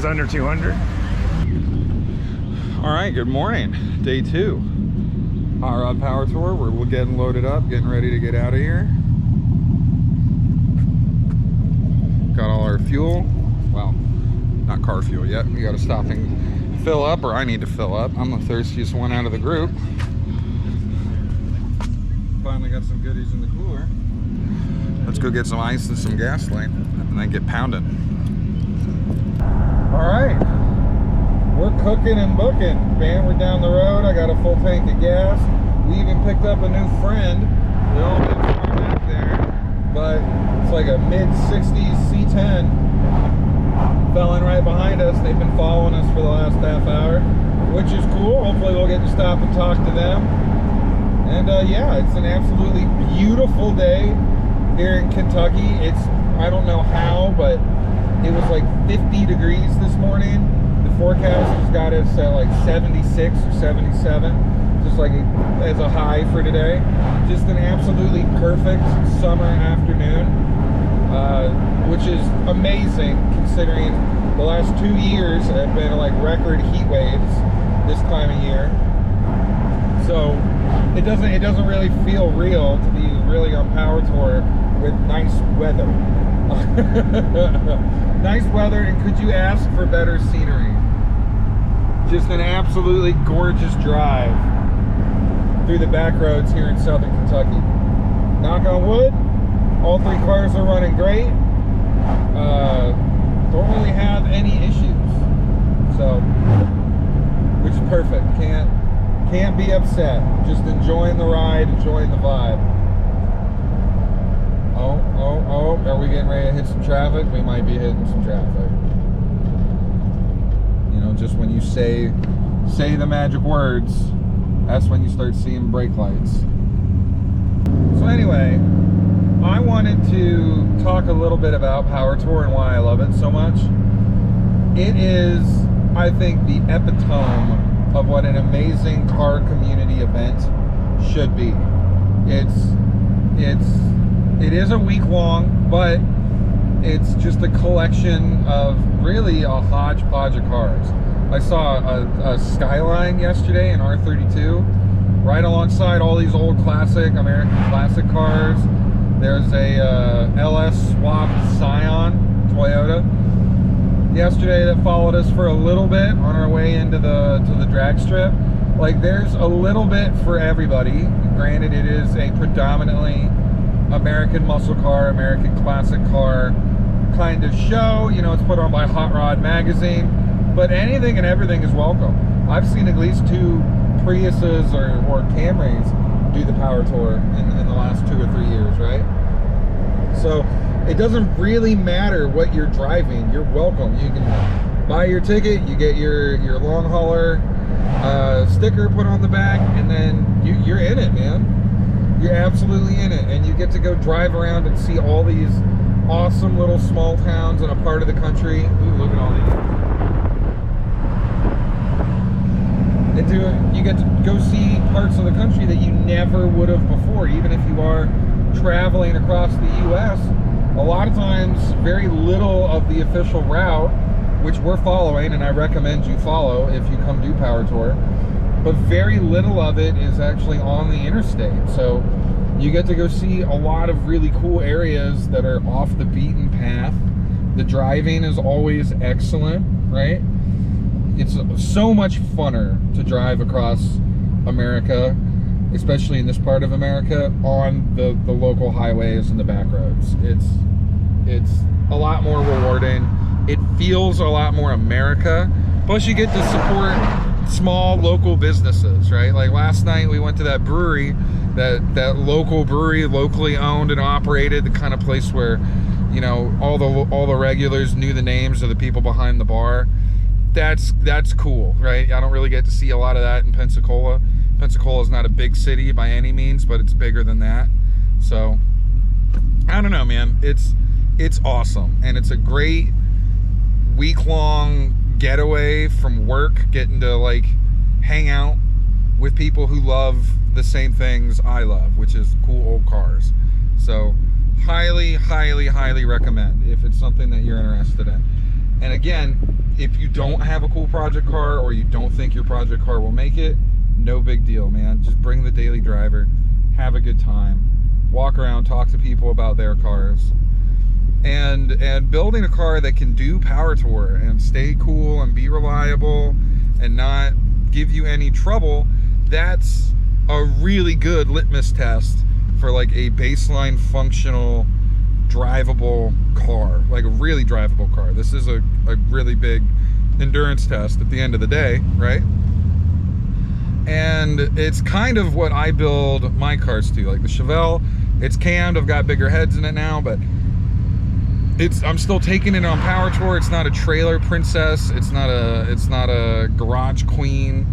was under 200. All right, good morning. Day 2. Hot Rod Power Tour. We're getting loaded up, getting ready to get out of here. Got all our fuel. Well, not car fuel yet. We got to stop and fill up, or I need to fill up. I'm the thirstiest one out of the group. Finally got some goodies in the cooler. Let's go get some ice and some gasoline and then get pounding. All right, we're cooking and booking, man. We're down the road. I got a full tank of gas. We even picked up a new friend. We all live far back there, but it's like a mid-60s C10 fell in right behind us. They've been following us for the last half hour, which is cool. Hopefully we'll get to stop and talk to them. And yeah, it's an absolutely beautiful day here in Kentucky. I don't know how, but it was like 50 degrees this morning. The forecast has got us at like 76 or 77, just like as a high for today. Just an absolutely perfect summer afternoon, which is amazing considering the last 2 years have been like record heat waves this time of year. So it doesn't really feel real to be really on Power Tour with nice weather. Nice weather, and could you ask for better scenery? Just an absolutely gorgeous drive through the back roads here in southern Kentucky. Knock on wood, all 3 cars are running great. Don't really have any issues, so which is perfect. Can't be upset. Just enjoying the ride, enjoying the vibe. Oh, are we getting ready to hit some traffic? We might be hitting some traffic. You know, just when you say the magic words, that's when you start seeing brake lights. So anyway, I wanted to talk a little bit about Power Tour and why I love it so much. It is, I think, the epitome of what an amazing car community event should be. It is a week long, but it's just a collection of really a hodgepodge of cars. I saw a Skyline yesterday, an R32, right alongside all these old classic, American classic cars. There's a LS swapped Scion Toyota yesterday that followed us for a little bit on our way into the drag strip. Like, there's a little bit for everybody. Granted, it is a predominantly American muscle car, American classic car kind of show. You know, it's put on by Hot Rod magazine, but anything and everything is welcome. I've seen at least 2 Priuses or Camrys do the Power Tour in the last 2 or 3 years, right? So it doesn't really matter what you're driving. You're welcome. You can buy your ticket, you get your long hauler sticker put on the back, and then you're in it, man. You're absolutely in it, and you get to go drive around and see all these awesome little small towns in a part of the country. Ooh, look at all these. And you get to go see parts of the country that you never would have before, even if you are traveling across the U.S. A lot of times, very little of the official route, which we're following, and I recommend you follow if you come do Power Tour, but very little of it is actually on the interstate. So you get to go see a lot of really cool areas that are off the beaten path. The driving is always excellent, right? It's so much funner to drive across America, especially in this part of America, on the local highways and the back roads. It's a lot more rewarding. It feels a lot more America. Plus you get to support small local businesses, right? Like last night we went to that brewery, that local brewery, locally owned and operated, the kind of place where, you know, all the regulars knew the names of the people behind the bar. That's cool, right? I don't really get to see a lot of that in Pensacola. Pensacola is not a big city by any means, but it's bigger than that. So I don't know, man. It's awesome, and it's a great week-long getaway from work, getting to like hang out with people who love the same things I love, which is cool old cars. So highly recommend if it's something that you're interested in. And again, if you don't have a cool project car or you don't think your project car will make it, no big deal, man. Just bring the daily driver, have a good time, walk around, talk to people about their cars. And building a car that can do power tour and stay cool and be reliable and not give you any trouble, that's a really good litmus test for like a baseline functional drivable car, like a really drivable car. This is a really big endurance test at the end of the day, right? And it's kind of what I build my cars to. Like the Chevelle, it's cammed, I've got bigger heads in it now, but I'm still taking it on power tour. It's not a trailer princess. It's not a garage queen.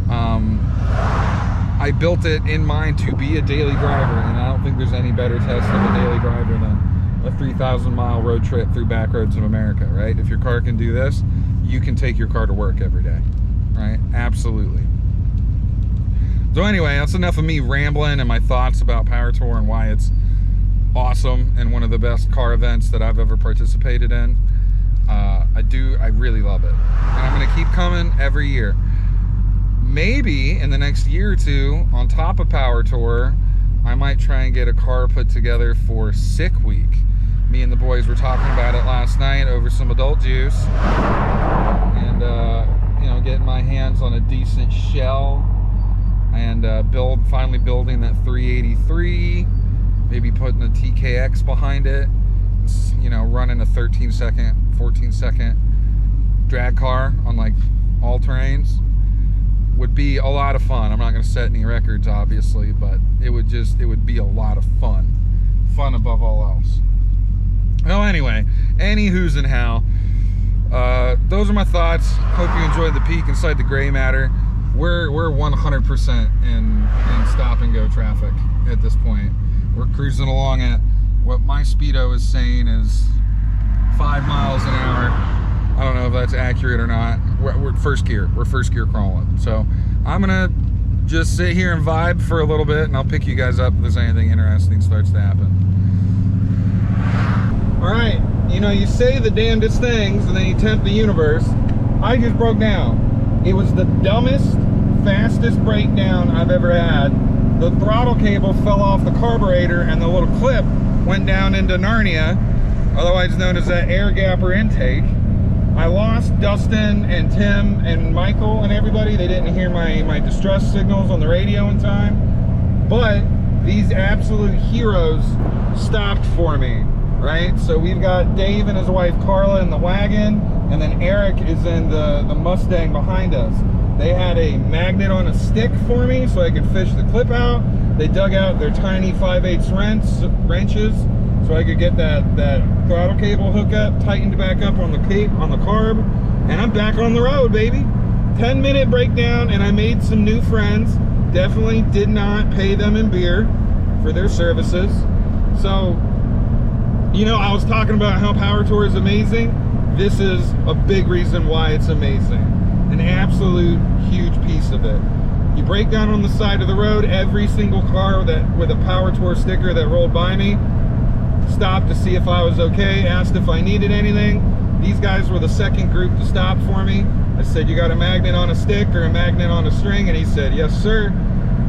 I built it in mind to be a daily driver, and I don't think there's any better test of a daily driver than a 3,000-mile road trip through back roads of America, right? If your car can do this, you can take your car to work every day, right? Absolutely. So anyway, that's enough of me rambling and my thoughts about power tour and why it's awesome and one of the best car events that I've ever participated in. I really love it, and I'm gonna keep coming every year. Maybe in the next year or two, on top of power tour, I might try and get a car put together for Sick Week. Me and the boys were talking about it last night over some adult juice, and you know, getting my hands on a decent shell and finally building that 383. Maybe putting a TKX behind it, you know, running a 13-second, 14-second drag car on like all terrains would be a lot of fun. I'm not going to set any records, obviously, but it would be a lot of fun above all else. Well, anyway, any who's and how, those are my thoughts. Hope you enjoyed the peek inside the gray matter. We're 100% in stop and go traffic at this point. We're cruising along at what my speedo is saying is 5 miles an hour. I don't know if that's accurate or not. We're first gear. We're first gear crawling. So I'm gonna just sit here and vibe for a little bit, and I'll pick you guys up if there's anything interesting starts to happen. All right, you know, you say the damnedest things and then you tempt the universe. I just broke down. It was the dumbest, fastest breakdown I've ever had. The throttle cable fell off the carburetor and the little clip went down into Narnia, otherwise known as that air gapper intake. I lost Dustin and Tim and Michael and everybody. They didn't hear my distress signals on the radio in time. But these absolute heroes stopped for me, right? So we've got Dave and his wife Carla in the wagon, and then Eric is in the Mustang behind us. They had a magnet on a stick for me so I could fish the clip out. They dug out their tiny 5/8 wrenches so I could get that throttle cable hookup tightened back up on the carb, and I'm back on the road, baby. 10-minute breakdown, and I made some new friends. Definitely did not pay them in beer for their services. So, you know, I was talking about how Power Tour is amazing. This is a big reason why it's amazing. An absolute huge piece of it. You break down on the side of the road, every single car with a Power Tour sticker that rolled by me stopped to see if I was okay, asked if I needed anything. These guys were the second group to stop for me. I said, you got a magnet on a stick or a magnet on a string? And he said, yes sir.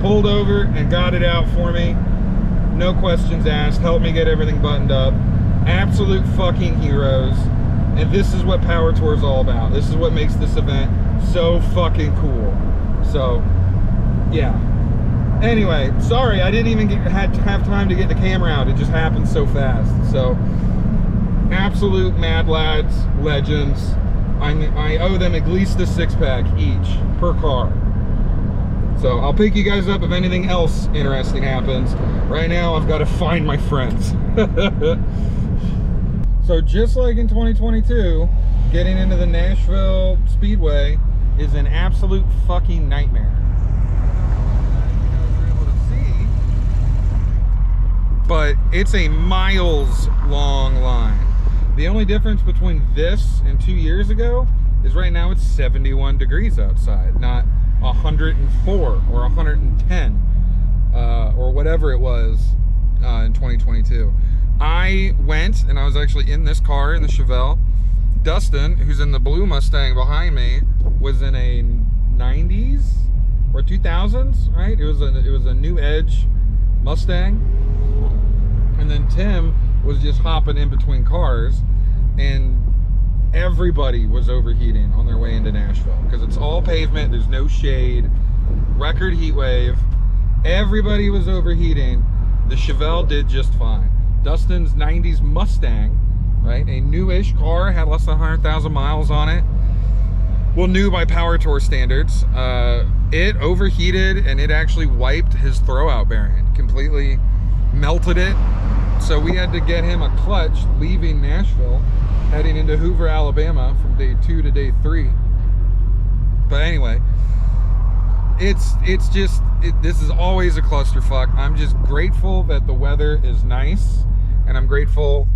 Pulled over and got it out for me. No questions asked, helped me get everything buttoned up. Absolute fucking heroes. And this is what Power Tour is all about. This is what makes this event so fucking cool. So, yeah. Anyway, sorry, I didn't even have time to get the camera out. It just happened so fast. So, absolute mad lads, legends. I owe them at least a 6-pack each per car. So, I'll pick you guys up if anything else interesting happens. Right now, I've got to find my friends. So just like in 2022, getting into the Nashville Speedway is an absolute fucking nightmare. But it's a miles long line. The only difference between this and 2 years ago is right now it's 71 degrees outside, not 104 or 110 or whatever it was in 2022. I went, and I was actually in this car, in the Chevelle, Dustin, who's in the blue Mustang behind me, was in a 90s or 2000s, right? It was a new Edge Mustang. And then Tim was just hopping in between cars, and everybody was overheating on their way into Nashville because it's all pavement, there's no shade, record heat wave. Everybody was overheating. The Chevelle did just fine. Dustin's 90s Mustang, right, a newish car, had less than 100,000 miles on it. Well, new by Power Tour standards. It overheated and it actually wiped his throwout bearing, completely melted it. So we had to get him a clutch leaving Nashville, heading into Hoover, Alabama from day 2 to day 3. But anyway, this is always a clusterfuck. I'm just grateful that the weather is nice, and I'm grateful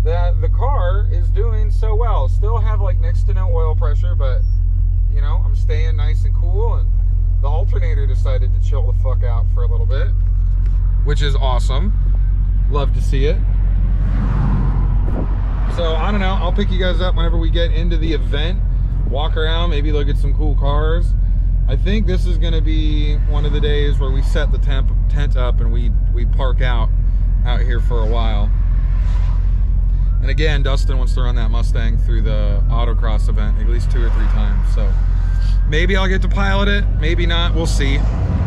that the car is doing so well. Still have like next to no oil pressure, but you know, I'm staying nice and cool, and the alternator decided to chill the fuck out for a little bit, which is awesome. Love to see it. So I don't know, I'll pick you guys up whenever we get into the event, walk around, maybe look at some cool cars. I think this is going to be one of the days where we set the tent up and we park out here for a while. And again, Dustin wants to run that Mustang through the autocross event at least 2 or 3 times. So maybe I'll get to pilot it, maybe not, we'll see.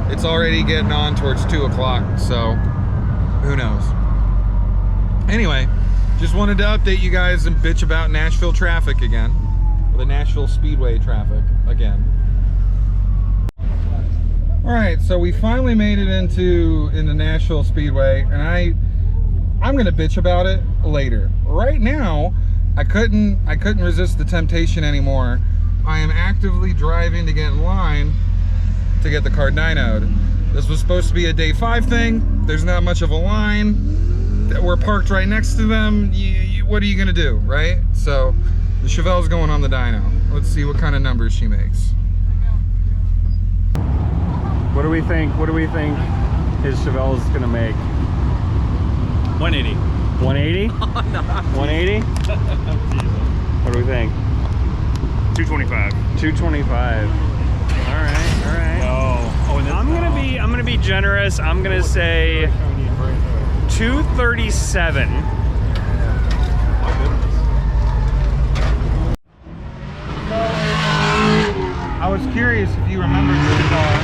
It's already getting on towards 2 o'clock, so who knows. Anyway, just wanted to update you guys and bitch about Nashville traffic again. Or the Nashville Speedway traffic again. Alright, so we finally made it into Nashville Speedway, and I'm gonna bitch about it later. Right now, I couldn't resist the temptation anymore. I am actively driving to get in line to get the car dyno'd. This was supposed to be a day 5 thing. There's not much of a line. We're parked right next to them. What are you gonna do, right? So the Chevelle's going on the dyno. Let's see what kind of numbers she makes. What do we think? What do we think his Chevelle is gonna make? 180. 180? 180? What do we think? 225. 225. All right. Oh, and I'm gonna be generous. I'm gonna say 237. I was curious if you remember this car.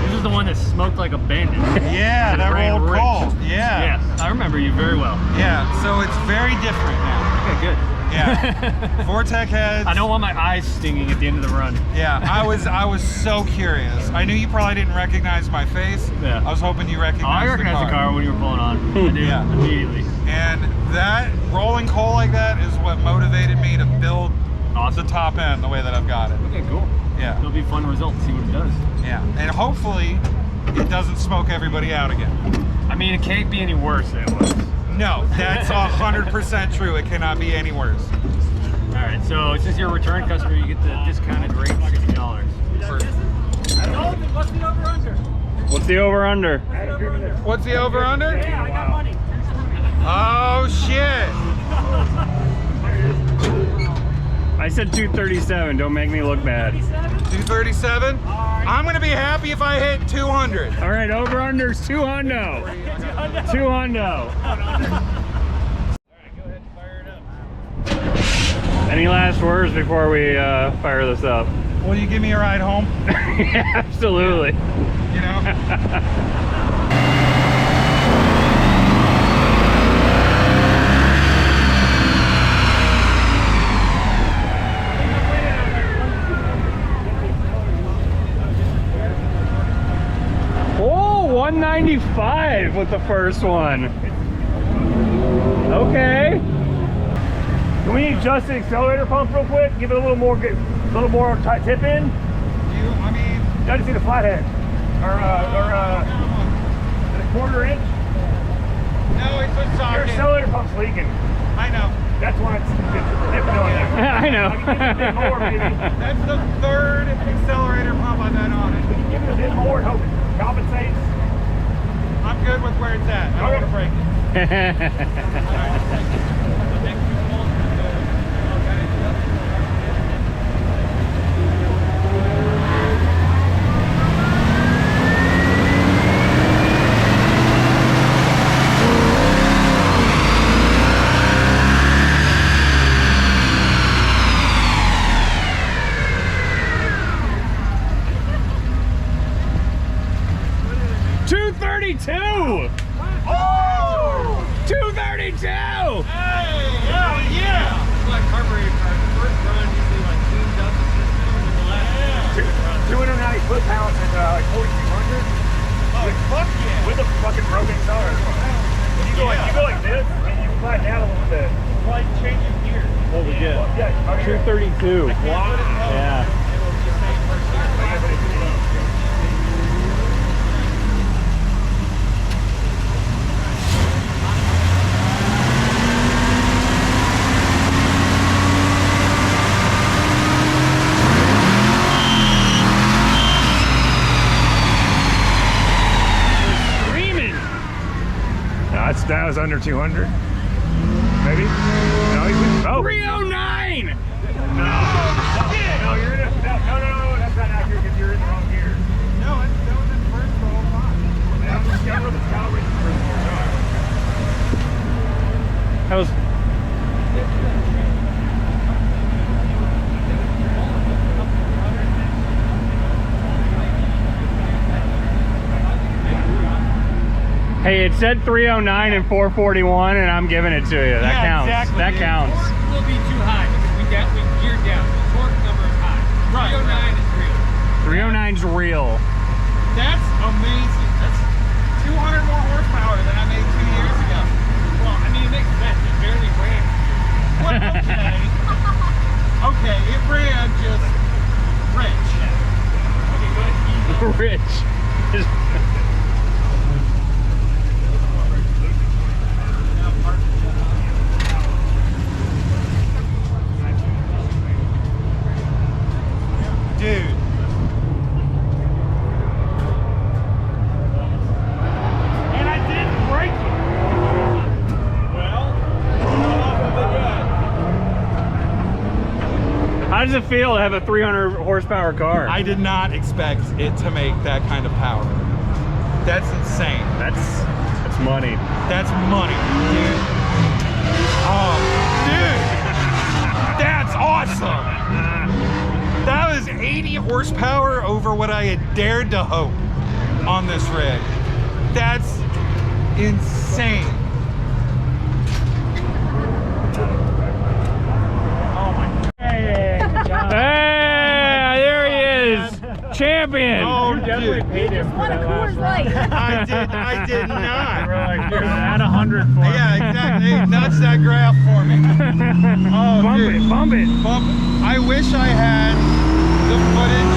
this is the one that smoked like a bandit. Yeah, that rolled cold. Yeah. Yes, I remember you very well. Yeah, so it's very different now. Okay, good. Yeah. Vortec heads. I don't want my eyes stinging at the end of the run. Yeah, I was so curious. I knew you probably didn't recognize my face. Yeah. I was hoping you recognized I recognized the car when you were pulling on. I did, Yeah. immediately. And that rolling coal like that is what motivated me to build the top end the way that I've got it. Okay, cool. Yeah. It'll be a fun result to see what it does. Yeah, and hopefully it doesn't smoke everybody out again. I mean, it can't be any worse than it was. No, that's 100% true. It cannot be any worse. All right, so since you're a return customer, you get the discounted rate of $60. What's the over-under? What's the over-under? What's the over-under? Yeah, I got money. Oh, shit. I said 237. Don't make me look bad. 237? I'm going to be happy if I hit 200. All right, over-under's 2 hundo. 2 hundo. Any last words before we fire this up? Will you give me a ride home? Absolutely. You know? Oh, 195 with the first one. Okay. Can we adjust the accelerator pump real quick? Give it a little more tip in. I mean, I just need a flathead. Or a quarter inch. no, it's a Your socket. accelerator pump's leaking. I know. That's why it's dipping on there. I know. Give it a bit more, maybe. That's the 3rd accelerator pump I've had on it. Give it a bit more and hope it compensates. I'm good with where it's at. I don't want to break it. 232! Oh! 232! Hey, hell yeah! It's like carburetor cars. The first run usually like tuned up the system, and the last 290 foot-pounds and like 4,200. Oh, fuck yeah! With a fucking broken car. You go like this, and you flatten out a little bit. It's like changing gears. What we get? Yeah, 232. Wow. Yeah. It'll just say first gear. That was under 200, maybe? No, he was, oh. 309! No, you're in a, no, that's not accurate because you're in the wrong gear. No, that was in first the whole time. I'm just counting the calibrated first gear. That was... Hey, it said 309 and 441, and I'm giving it to you. That counts. Exactly, that counts. The torque will be too high because we geared down. The torque number is high. Right. 309 is real. 309's real. That's amazing. That's 200 more horsepower than I made 2 years ago. Well, I mean, it makes sense. It barely ran. Well, okay. Okay, it ran just rich. Okay, go ahead. Rich. Dude. And I didn't break it. Well, How does it feel to have a 300 horsepower car? I did not expect it to make that kind of power. That's insane. That's money. That's money, dude. Oh, dude. That's awesome. That was 80 horsepower over what I had dared to hope on this rig. That's insane. Oh my God. Hey, there he is. Champion. Oh, you definitely dude. paid him for that last round. I did not. We're like, dude, add 100 for me. Yeah, exactly. Hey, nudge that graph for me. Oh, bump dude. it, bump it. Bump it. I wish I had the footage.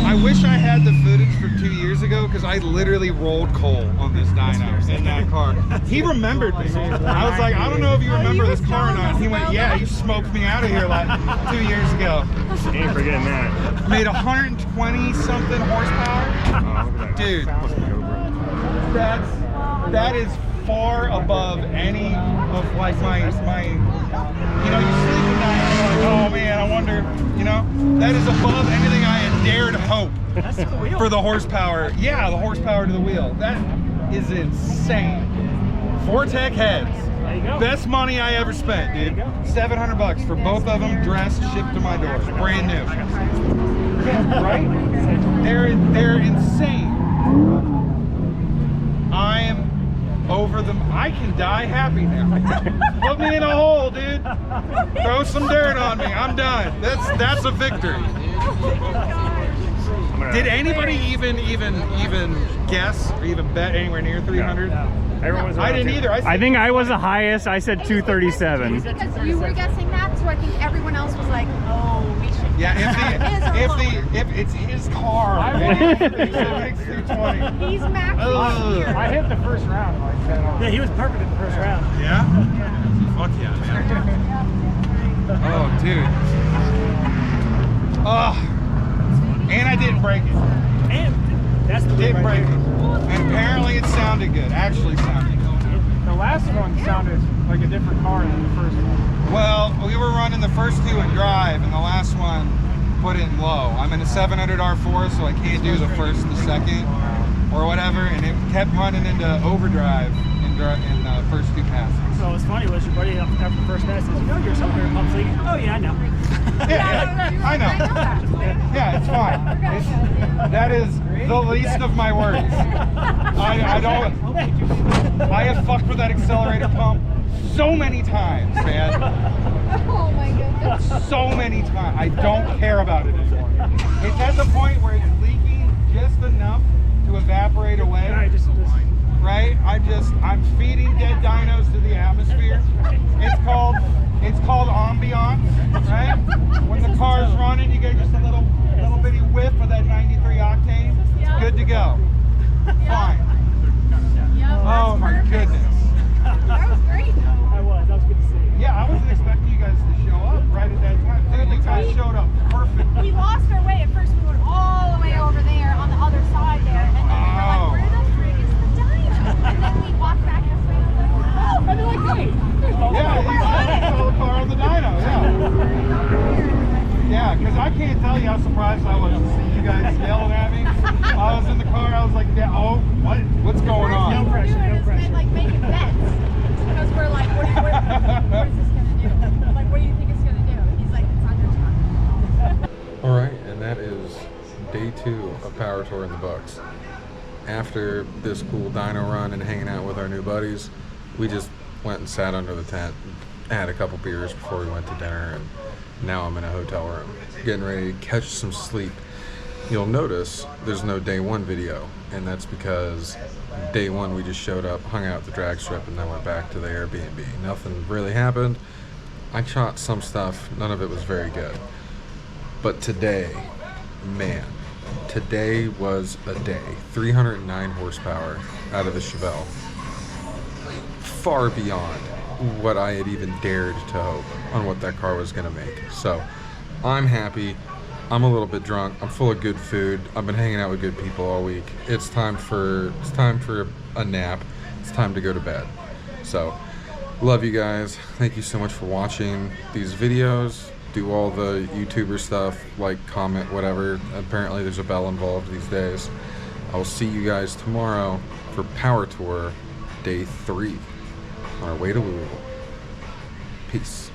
I wish I had the footage from 2 years ago because I literally rolled coal on this dyno in that car. He remembered me. I was like, I don't know if you remember this car or not. He went, yeah, you smoked me out of here like 2 years ago. You ain't forgetting that. Made 120 something horsepower. Dude, that is far above any of like my you know, you sleep at night and you're like, oh man, I wonder, you know, that is above anything I had dared hope for the horsepower. Yeah, the horsepower to the wheel. That is insane. Vortec heads. There you go. Best money I ever spent, dude. $700 for both of them, dressed, shipped to my door, brand new. Right? They're insane. I am over them. I can die happy now. Put me in a hole, dude. Throw some dirt on me. I'm done. That's a victory. Did anybody even guess or even bet anywhere near 300? No. Everyone's I didn't either. I think I was the highest. I said 237. Because you were guessing that, so I think everyone else was like, "Oh, we should." Yeah, if it's his car, man, it's 220. He's maxing here. I hit the first round like that. Yeah, he was perfect in the first round. Yeah? Fuck yeah, man. Oh, dude. Oh, and I didn't break it. And that's the Didn't break it. And apparently it sounded good. Actually sounded good. The last one sounded like a different car than the first one. Well, we were running the first two in drive, and the last one put it in low. I'm in a 700 R4, so I can't do the first, the second, or whatever, and it kept running into overdrive in in the first 2 passes. So what's funny was your buddy after the first pass says, you know, your accelerator pump's leaking. Oh yeah, I know. Yeah, I know. Yeah, it's fine. That is the least of my worries. I have fucked with that accelerator pump so many times, man. Oh my goodness. So many times. I don't care about it anymore. It's at the point where it's leaking just enough to evaporate away. Right? I'm feeding dead dynos to the atmosphere. It's called ambiance, right? When the car's running, you get just a little bitty whiff of that 93 octane. It's good to go. Fine. Oh my goodness. That was great. That was good to see. Yeah, I wasn't expecting you guys to show up right at that time. Dude, you guys showed up perfect. We lost our way. At first, we went all the way over there on the other side there, and then we were like, where the frig is the dyno? And then we walked back this way, and I was like, oh, and they're like, hey, there's no Yeah, you saw the car on the dyno, yeah. Yeah, because I can't tell you how surprised I was to see you guys yelling at me. I was in the car, I was like, yeah, oh, what's going on? No pressure, no pressure. Like making bets because we're like, what is this gonna do? Like, what do you think it's gonna do? And he's like, it's under time. All right, and that is day 2 of Power Tour in the books. After this cool dyno run and hanging out with our new buddies, we just went and sat under the tent, had a couple beers before we went to dinner, and now I'm in a hotel room, getting ready to catch some sleep. You'll notice there's no day 1 video, and that's because day 1 we just showed up, hung out at the drag strip, and then went back to the Airbnb. Nothing really happened. I shot some stuff, none of it was very good. But today, man, today was a day. 309 horsepower out of the Chevelle. Far beyond what I had even dared to hope on what that car was gonna make. So I'm happy. I'm a little bit drunk. I'm full of good food. I've been hanging out with good people all week. It's time for a nap. It's time to go to bed. So love you guys. Thank you so much for watching these videos. Do all the YouTuber stuff, like, comment, whatever. Apparently there's a bell involved these days. I will see you guys tomorrow for Power Tour Day 3 on our way to Louisville. Peace.